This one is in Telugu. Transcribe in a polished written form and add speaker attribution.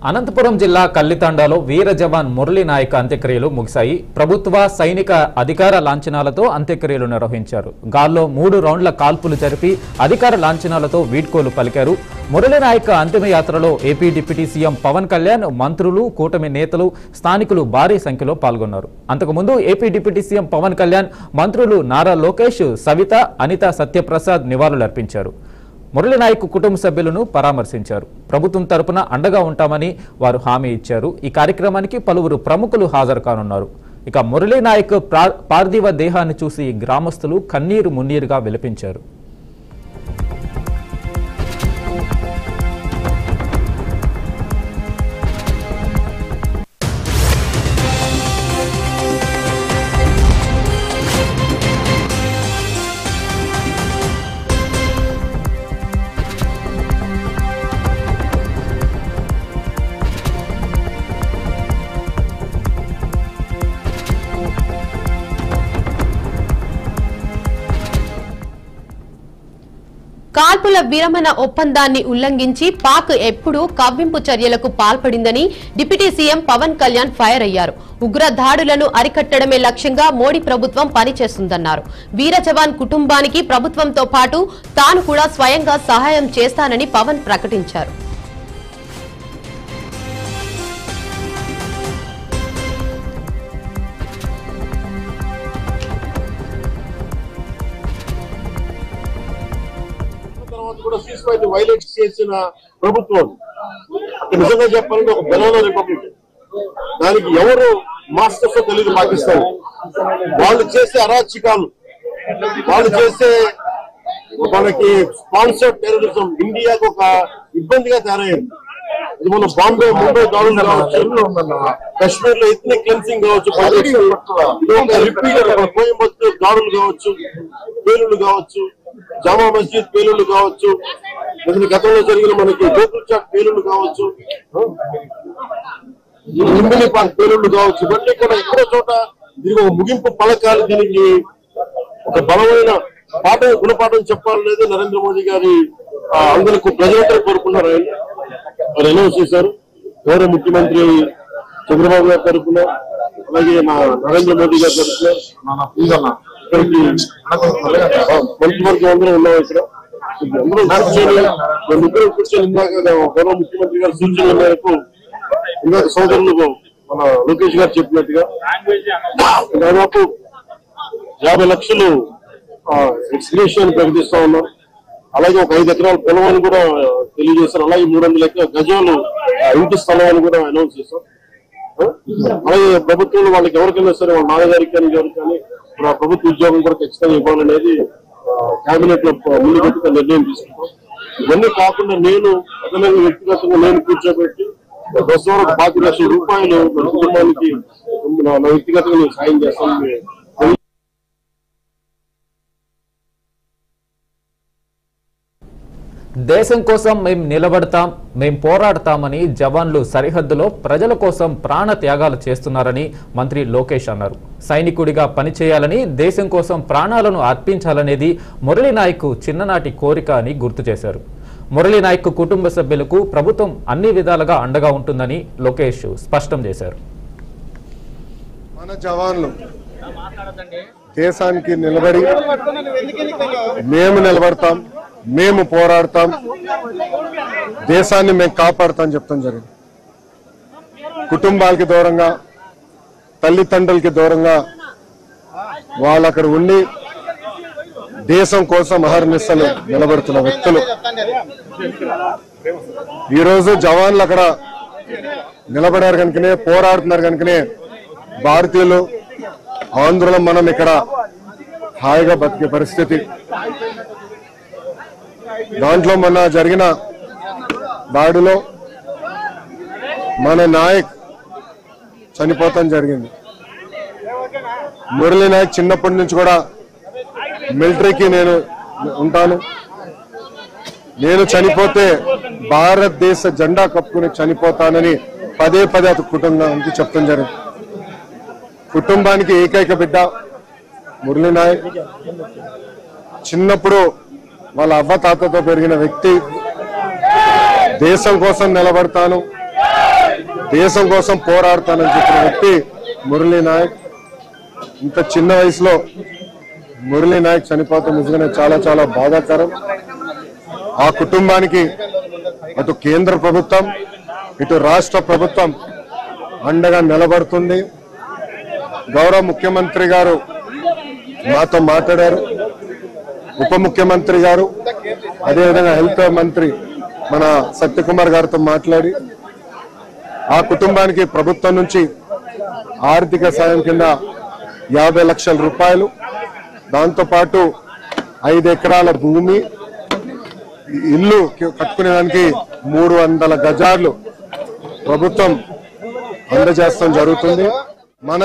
Speaker 1: అనంతపురం జిల్లా కల్లితాండాలో వీర జవాన్ మురళీ నాయక్ అంత్యక్రియలు ముగిశాయి. ప్రభుత్వ సైనిక అధికార లాంఛనాలతో అంత్యక్రియలు నిర్వహించారు. గాల్లో 3 రౌండ్ల కాల్పులు జరిపి అధికార లాంఛనాలతో వీడ్కోలు పలికారు. మురళీ నాయక్ అంతిమయాత్రలో AP deputy CM Pawan Kalyan, మంత్రులు, కూటమి నేతలు, స్థానికులు భారీ సంఖ్యలో పాల్గొన్నారు. అంతకుముందు AP deputy CM Pawan Kalyan, మంత్రులు నారా లోకేష్, సవిత, అనిత సత్యప్రసాద్ నివాళులర్పించారు. మురళీ నాయక్ కుటుంబ సభ్యులను పరామర్శించారు. ప్రభుత్వం తరపున అండగా ఉంటామని వారు హామీ ఇచ్చారు. ఈ కార్యక్రమానికి పలువురు ప్రముఖులు హాజరు కానున్నారు. ఇక మురళీ నాయక్ పార్థివ దేహాన్ని చూసి గ్రామస్తులు కన్నీరు మున్నీరుగా విలపించారు.
Speaker 2: కాల్పుల విరమణ ఒప్పందాన్ని ఉల్లంఘించి పాక్ ఎప్పుడూ కవ్వింపు చర్యలకు పాల్పడిందని deputy CM Pawan Kalyan fire అయ్యారు. ఉగ్ర దాడులను అరికట్టడమే లక్ష్యంగా మోడీ ప్రభుత్వం పనిచేస్తుందన్నారు. వీర జవాన్ కుటుంబానికి ప్రభుత్వంతో పాటు తాను కూడా స్వయంగా సహాయం చేస్తానని పవన్ ప్రకటించారు.
Speaker 3: వైలేట్ చేసిన ప్రభుత్వం నిజంగా చెప్పాలంటే ఒక బెనానా రిపబ్లిక్. దానికి ఎవరు మాస్టర్స్ తెలియదు. పాకిస్తాన్ వాళ్ళు చేసే అరాచకాలు, వాళ్ళు చేసే మనకి స్పాన్సర్డ్ టెర్రరిజం ఇండియాకు ఒక ఇబ్బందిగా తయారైంది. ఇది మన బాంబే, ముంబై దాడులు కావచ్చు, కశ్మీర్ లో ఎథ్నిక్ క్లెన్సింగ్ కావచ్చు, కోయంబత్తూర్ దాడులు కావచ్చు, పేలుళ్లు కావచ్చు, జామా మస్జిద్ పేలుళ్లు కావచ్చు, గతంలో జరిగిన మనకి గోకుల్ చాట్ పేలుళ్లు కావచ్చు, లుంబిని పార్క్ పేలుళ్లు కావచ్చు. ఇవన్నీ కూడా ఎక్కడో చోట దీనికి ఒక ముగింపు పలకాలి. దీనికి ఒక బలమైన గుణపాఠం చెప్పాలనేది నరేంద్ర మోదీ గారి అందరికి ప్రజలందరూ కోరుకున్నారు. ఆయన అనౌన్స్ చేశారు. గౌరవ ముఖ్యమంత్రి చంద్రబాబు గారి తరఫున, అలాగే నరేంద్ర మోదీ గారి తరఫున ఇక్కడికి మంత్రివర్గం అందరూ ఉన్నాం. ఇక్కడ అందరూ ముగ్గురు కూర్చొని ఇందాక గౌరవ ముఖ్యమంత్రి గారి సూచనల మేరకు ఇందాక సోదరులు మన లోకేష్ గారు చెప్పినట్టుగా దాదాపు 50 లక్షలు ఎక్స్గ్రేషన్ ప్రకటిస్తా ఉన్నారు. అలాగే ఒక 5 ఎకరాల పొలం కూడా తెలియజేశారు. అలాగే 300 గజాలు ఇంటి స్థలాన్ని కూడా అనౌన్స్ చేశాం. అలాగే ప్రభుత్వంలో వాళ్ళకి ఎవరికైనా సరే, వాళ్ళ నాన్నగారికి కానీ ఎవరికి కానీ ప్రభుత్వ ఉద్యోగం కూడా ఖచ్చితంగా ఇవ్వాలనేది కేబినెట్ లో ముందు పెట్టుకుని నిర్ణయం తీసుకుంటాం. ఇవన్నీ కాకుండా నేను అదనంగా వ్యక్తిగతంగా నేను కూర్చోబెట్టి దశవరకు 5 లక్షల రూపాయలు మన కుటుంబానికి నా వ్యక్తిగతంగా నేను సాయం చేస్తాను.
Speaker 1: దేశం కోసం మేం నిలబడతాం, మేం పోరాడతామని జవాన్లు సరిహద్దులో ప్రజల కోసం ప్రాణ త్యాగాలు చేస్తున్నారని మంత్రి లోకేష్ అన్నారు. సైనికుడిగా పనిచేయాలని, దేశం కోసం ప్రాణాలను అర్పించాలనేది మురళీ నాయక్ చిన్ననాటి కోరిక అని గుర్తు చేశారు. మురళీ నాయక్ కుటుంబ సభ్యులకు ప్రభుత్వం అన్ని విధాలుగా అండగా ఉంటుందని లోకేష్ స్పష్టం చేశారు.
Speaker 4: మన జవాన్లు దేశానికి నిలబడి మేము నిలబడతాం, మేము పోరాడతాం, దేశాన్ని మేము కాపాడుతాం చెప్తాం జరిగింది. కుటుంబాలకి దూరంగా, తల్లిదండ్రులకి దూరంగా వాళ్ళు అక్కడ ఉండి దేశం కోసం అహర్నిశలు నిలబడుతున్న వ్యక్తులు. ఈరోజు జవాన్లు అక్కడ నిలబడారు కనుకనే, పోరాడుతున్నారు కనుకనే భారతీయులు, ఆంధ్రులు మనం ఇక్కడ హాయిగా బతికే పరిస్థితి. దాంట్లో మొన్న జరిగిన దాడిలో మన నాయక్ చనిపోతాం జరిగింది. మురళీ నాయక్ చిన్నప్పటి నుంచి కూడా మిలిటరీకి నేను ఉంటాను, నేను చనిపోతే భారతదేశ జెండా కప్పుకుని చనిపోతానని పదే అతని కుటుంబానికి చెప్తాం జరిగింది. కుటుంబానికి ఏకైక బిడ్డ మురళీ నాయక్. చిన్నప్పుడు వాళ్ళ అవ్వ తాతతో పెరిగిన వ్యక్తి. దేశం కోసం నిలబడతాను, దేశం కోసం పోరాడతానని చెప్పిన వ్యక్తి మురళీ నాయక్. ఇంత చిన్న వయసులో మురళీ నాయక్ చనిపోవడం నిజంగానే చాలా చాలా బాధాకరం. ఆ కుటుంబానికి అటు కేంద్ర ప్రభుత్వం ఇటు రాష్ట్ర ప్రభుత్వం అండగా నిలబడుతుంది. గౌరవ ముఖ్యమంత్రి గారు మాతో మాట్లాడారు, ఉప ముఖ్యమంత్రి గారు, అదేవిధంగా హెల్త్ మంత్రి మన సత్యకుమార్ గారితో మాట్లాడి ఆ కుటుంబానికి ప్రభుత్వం నుంచి ఆర్థిక సాయం కింద 50 లక్షల రూపాయలు, దాంతోపాటు 5 ఎకరాల భూమి, ఇల్లు కట్టుకునేదానికి 300 గజాలు ప్రభుత్వం అందజేస్తాం జరుగుతుంది. మన